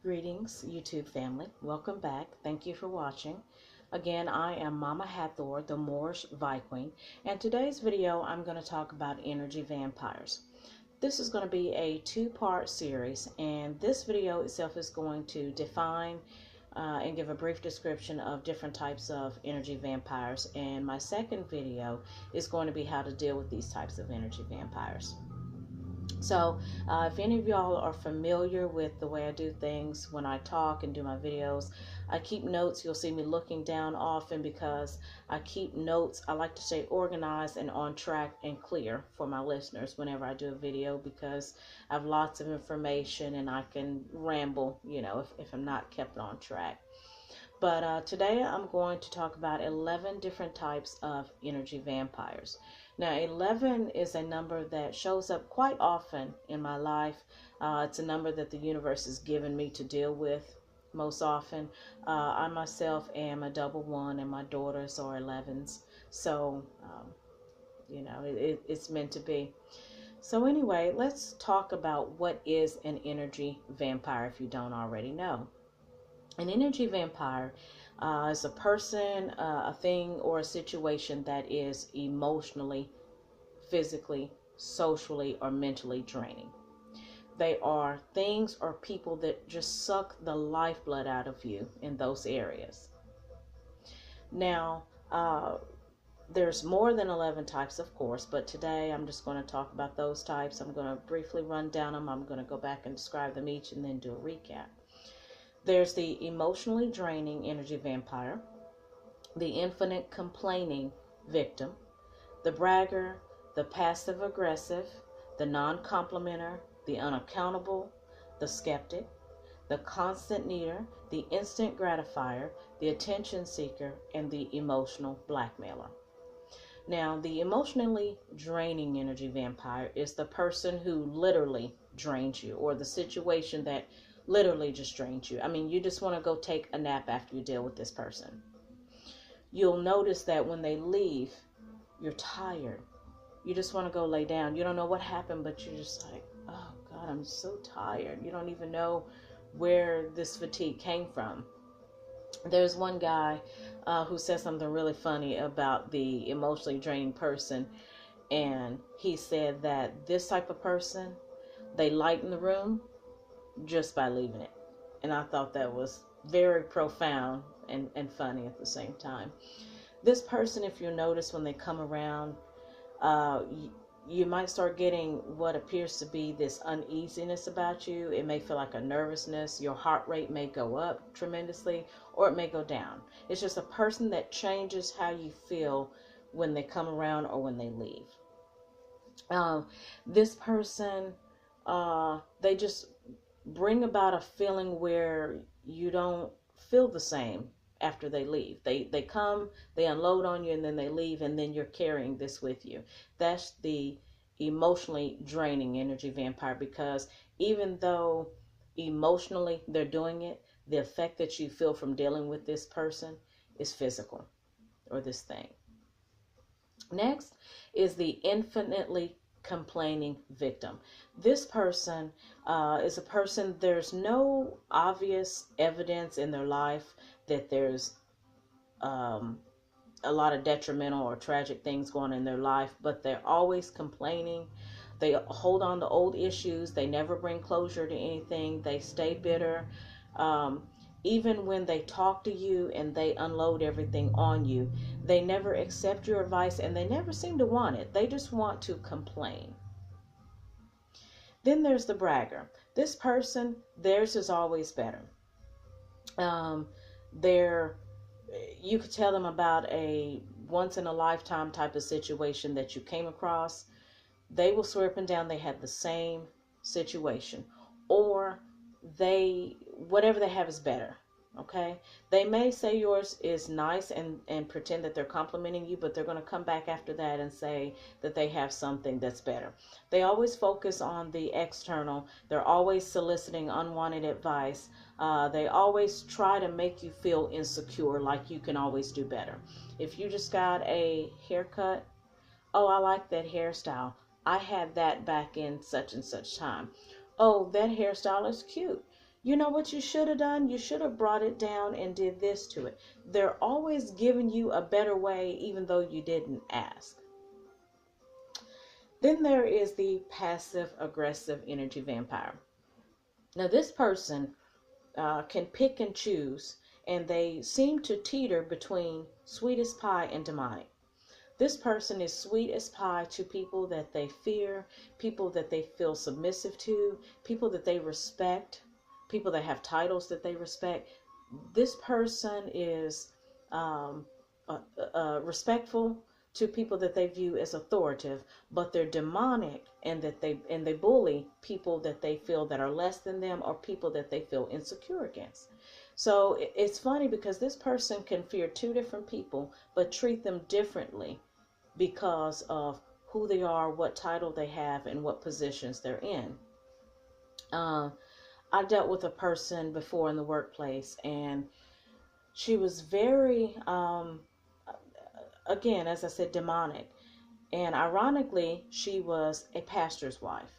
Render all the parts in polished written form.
Greetings, YouTube family. Welcome back. Thank you for watching. Again, I am Mama Hathor, the Moorish Viqueen, and today's video I'm going to talk about energy vampires. This is going to be a two-part series, and this video itself is going to define and give a brief description of different types of energy vampires, and my second video is going to be how to deal with these types of energy vampires. So if any of y'all are familiar with the way I do things when I talk and do my videos, I keep notes. You'll see me looking down often because I keep notes. I like to stay organized and on track and clear for my listeners whenever I do a video, because I have lots of information and I can ramble, if I'm not kept on track. But today I'm going to talk about 11 different types of energy vampires. Now, 11 is a number that shows up quite often in my life. It's a number that the universe has given me to deal with most often. I myself am a double one, and my daughters are 11s. So, it's meant to be. So anyway, let's talk about what is an energy vampire if you don't already know. An energy vampire is a person, a thing, or a situation that is emotionally, physically, socially, or mentally draining. They are things or people that just suck the lifeblood out of you in those areas. Now, there's more than 11 types, of course, but today I'm just going to talk about those types. I'm going to briefly run down them. I'm going to go back and describe them each and then do a recap. There's the emotionally draining energy vampire, the infinite complaining victim, the bragger, the passive aggressive, the non-complimenter, the unaccountable, the skeptic, the constant needer, the instant gratifier, the attention seeker, and the emotional blackmailer. Now, the emotionally draining energy vampire is the person who literally drains you, or the situation that literally just drains you. I mean, you just want to go take a nap after you deal with this person. You'll notice that when they leave, you're tired. You just want to go lay down. You don't know what happened, but you're just like, oh God, I'm so tired. You don't even know where this fatigue came from. There's one guy who said something really funny about the emotionally draining person. And he said that this type of person, they lighten the room just by leaving it. And I thought that was very profound and funny at the same time. This person, if you notice, when they come around, you might start getting what appears to be this uneasiness about you. It may feel like a nervousness. Your heart rate may go up tremendously, or it may go down. It's just a person that changes how you feel when they come around or when they leave. This person, they just bring about a feeling where you don't feel the same after they leave. They come, they unload on you, and then they leave, and then you're carrying this with you. That's the emotionally draining energy vampire, because even though emotionally they're doing it, the effect that you feel from dealing with this person is physical, or this thing. Next is the infinitely complaining victim. This person is a person, there's no obvious evidence in their life that there's a lot of detrimental or tragic things going on in their life, but they're always complaining. They hold on to old issues. They never bring closure to anything. They stay bitter. Even when they talk to you and they unload everything on you, they never accept your advice, and they never seem to want it. They just want to complain. Then there's the bragger. This person, theirs is always better. You could tell them about a once in a lifetime type of situation that you came across. They will swear up and down they had the same situation, or whatever they have is better. Okay, they may say yours is nice and pretend that they're complimenting you, but they're going to come back after that and say that they have something that's better. They always focus on the external. They're always soliciting unwanted advice. They always try to make you feel insecure, like you can always do better. If you just got a haircut, oh, I like that hairstyle. I had that back in such and such time. Oh, that hairstyle is cute. You know what you should have done? You should have brought it down and did this to it. They're always giving you a better way, even though you didn't ask. Then there is the passive aggressive energy vampire. Now, this person can pick and choose, and they seem to teeter between sweet as pie and demonic. This person is sweet as pie to people that they fear, people that they feel submissive to, people that they respect, people that have titles that they respect. This person is respectful to people that they view as authoritative, but they're demonic, and they bully people that they feel that are less than them, or people that they feel insecure against. So it's funny because this person can fear two different people but treat them differently because of who they are, what title they have, and what positions they're in. I dealt with a person before in the workplace, and she was very again, as I said, demonic. And ironically, she was a pastor's wife.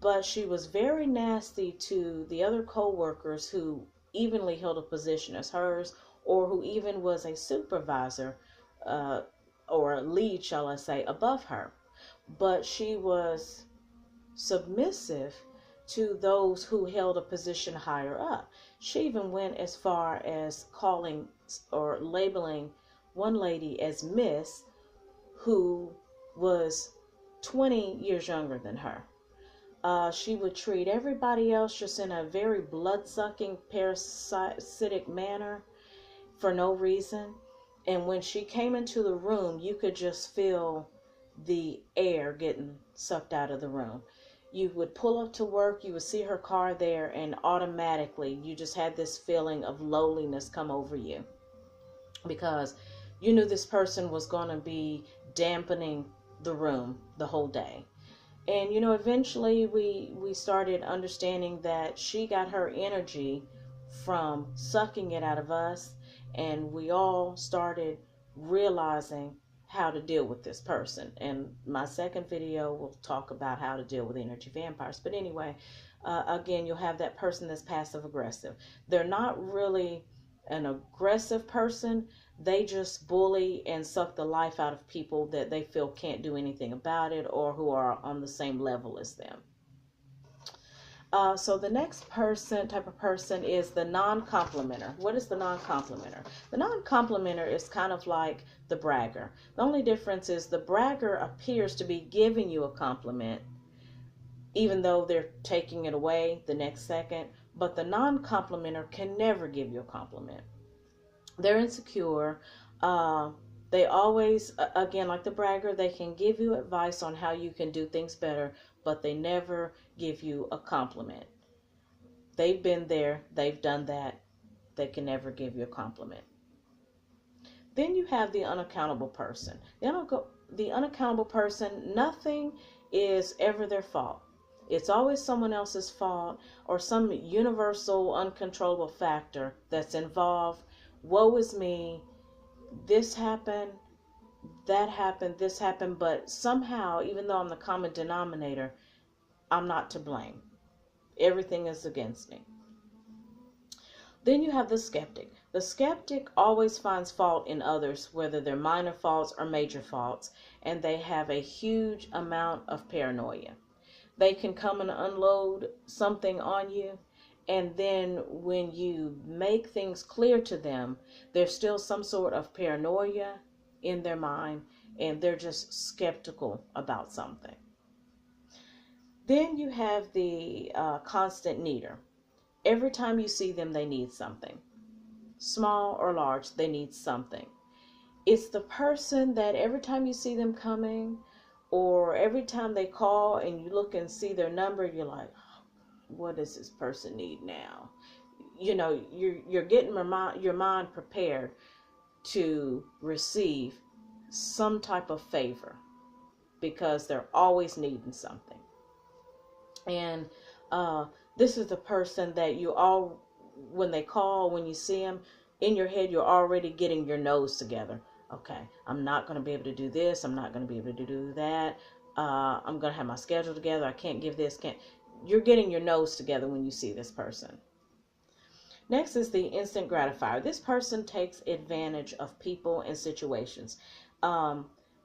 But she was very nasty to the other co-workers who evenly held a position as hers, or who even was a supervisor or a lead, shall I say, above her. But she was submissive to those who held a position higher up. She even went as far as calling or labeling one lady as Miss, who was 20 years younger than her. She would treat everybody else just in a very blood-sucking, parasitic manner for no reason. And when she came into the room, you could just feel the air getting sucked out of the room. You would pull up to work, you would see her car there, and automatically you just had this feeling of lowliness come over you, because you knew this person was going to be dampening the room the whole day. And eventually we started understanding that she got her energy from sucking it out of us, and we all started realizing how to deal with this person. And my second video will talk about how to deal with energy vampires. But anyway, again, you'll have that person that's passive aggressive. They're not really an aggressive person. They just bully and suck the life out of people that they feel can't do anything about it, or who are on the same level as them. So the next type of person is the non-complimenter. What is the non-complimenter? The non-complimenter is kind of like the bragger. The only difference is the bragger appears to be giving you a compliment, even though they're taking it away the next second. But the non-complimenter can never give you a compliment. They're insecure. They always, again, like the bragger, they can give you advice on how you can do things better, but they never give you a compliment. They've been there, they've done that. They can never give you a compliment. Then you have the unaccountable person. The unaccountable person, nothing is ever their fault. It's always someone else's fault, or some universal uncontrollable factor that's involved. Woe is me, this happened, that happened, this happened, but somehow, even though I'm the common denominator, I'm not to blame. Everything is against me. Then you have the skeptic. The skeptic always finds fault in others, whether they're minor faults or major faults, and they have a huge amount of paranoia. They can come and unload something on you, and then when you make things clear to them, there's still some sort of paranoia in their mind, and they're just skeptical about something. Then you have the constant needer. Every time you see them, they need something. Small or large, they need something. It's the person that every time you see them coming, or every time they call and you look and see their number, you're like, what does this person need now? You're getting your mind prepared to receive some type of favor, because they're always needing something. And this is the person that when they call, when you see them, in your head, you're already getting your nose together. Okay, I'm not going to be able to do this. I'm not going to be able to do that. I'm going to have my schedule together. I can't give this. You're getting your nose together when you see this person. Next is the instant gratifier. This person takes advantage of people and situations.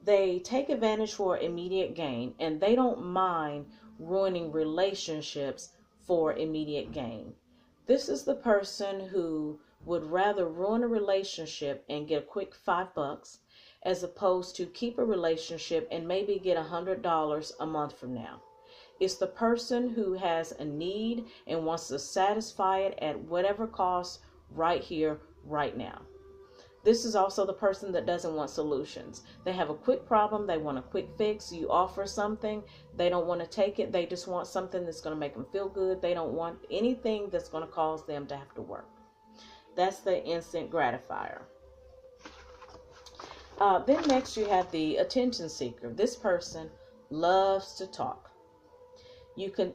They take advantage for immediate gain, and they don't mind ruining relationships for immediate gain. This is the person who would rather ruin a relationship and get a quick $5 as opposed to keep a relationship and maybe get $100 a month from now. It's the person who has a need and wants to satisfy it at whatever cost right here, right now. This is also the person that doesn't want solutions. They have a quick problem. They want a quick fix. You offer something. They don't want to take it. They just want something that's going to make them feel good. They don't want anything that's going to cause them to have to work. That's the instant gratifier. Then next you have the attention seeker. This person loves to talk. You can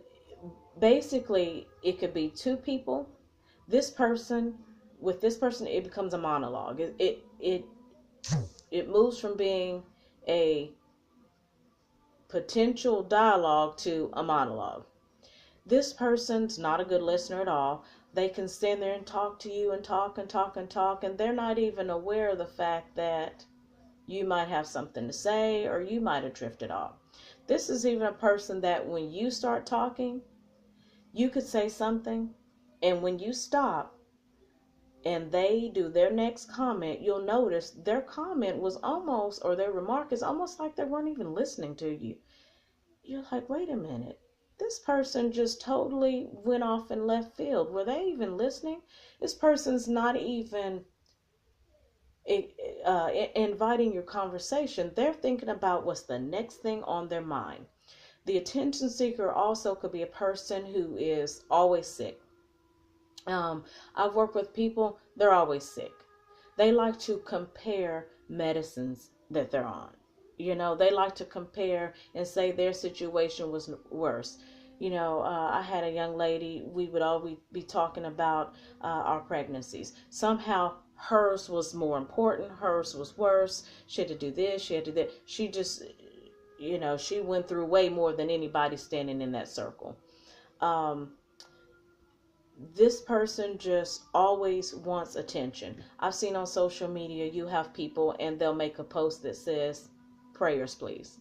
basically, it could be two people. With this person, it becomes a monologue. It moves from being a potential dialogue to a monologue. This person's not a good listener at all. They can stand there and talk to you and talk and talk and talk, and they're not even aware of the fact that you might have something to say or you might have drifted off. This is even a person that when you start talking, you could say something, and when you stop and they do their next comment, you'll notice their comment was almost, or their remark is almost like they weren't even listening to you. You're like, wait a minute. This person just totally went off in left field. Were they even listening? This person's not even inviting your conversation. They're thinking about what's the next thing on their mind. The attention seeker also could be a person who is always sick. I've worked with people, they're always sick. They like to compare medicines that they're on. They like to compare and say their situation was worse. I had a young lady, we would always be talking about our pregnancies. Somehow hers was more important, hers was worse. She had to do this, she had to do that. She just, she went through way more than anybody standing in that circle. This person just always wants attention. I've seen on social media, you have people and they'll make a post that says, prayers, please.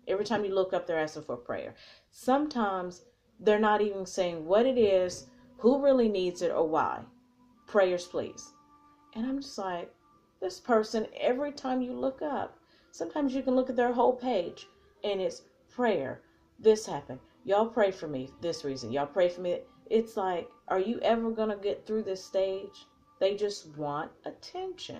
Every time you look up, they're asking for prayer. Sometimes they're not even saying what it is, who really needs it, or why. Prayers, please. And I'm just like, this person, every time you look up, sometimes you can look at their whole page and it's prayer. This happened. Y'all pray for me this reason. Y'all pray for me. It's like, are you ever going to get through this stage? They just want attention.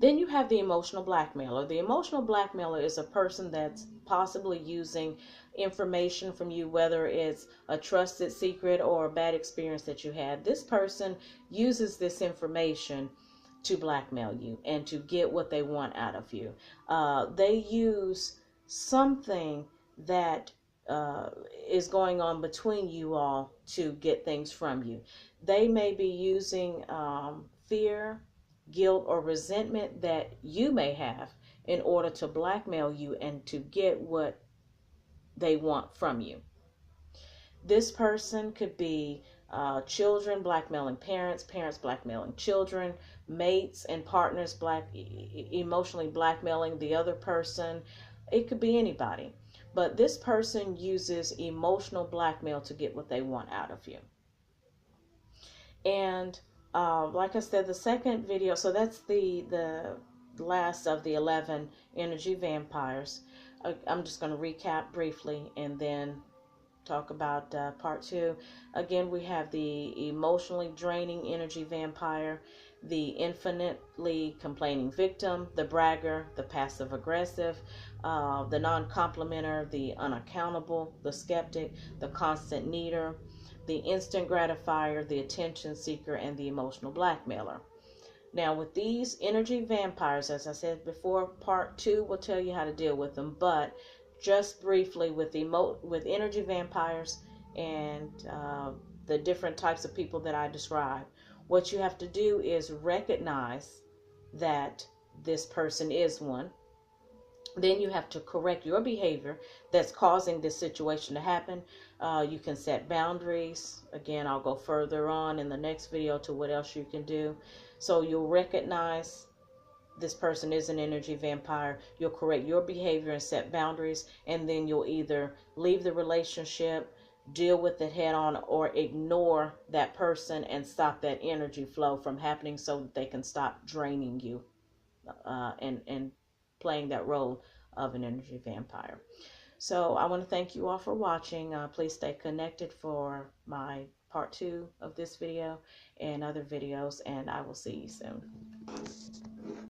Then you have the emotional blackmailer. The emotional blackmailer is a person that's possibly using information from you, whether it's a trusted secret or a bad experience that you had. This person uses this information to blackmail you and to get what they want out of you. They use something that is going on between you all to get things from you. They may be using fear, guilt, or resentment that you may have in order to blackmail you and to get what they want from you. This person could be children blackmailing parents, parents blackmailing children, mates and partners emotionally blackmailing the other person. It could be anybody. But this person uses emotional blackmail to get what they want out of you. And like I said, the second video, so that's the last of the 11 energy vampires. I'm just going to recap briefly and then talk about part 2. Again, we have the emotionally draining energy vampire, the infinitely complaining victim, the bragger, the passive aggressive, the non-complimenter, the unaccountable, the skeptic, the constant needer, the instant gratifier, the attention seeker, and the emotional blackmailer. Now, with these energy vampires, as I said before, part 2 will tell you how to deal with them, but just briefly with energy vampires and the different types of people that I described, what you have to do is recognize that this person is one. Then you have to correct your behavior that's causing this situation to happen. You can set boundaries. Again, I'll go further on in the next video to what else you can do. So you'll recognize this person is an energy vampire. You'll correct your behavior and set boundaries, and then you'll either leave the relationship, deal with it head on, or ignore that person and stop that energy flow from happening so that they can stop draining you and playing that role of an energy vampire. So I want to thank you all for watching. Please stay connected for my part 2 of this video and other videos, and I will see you soon.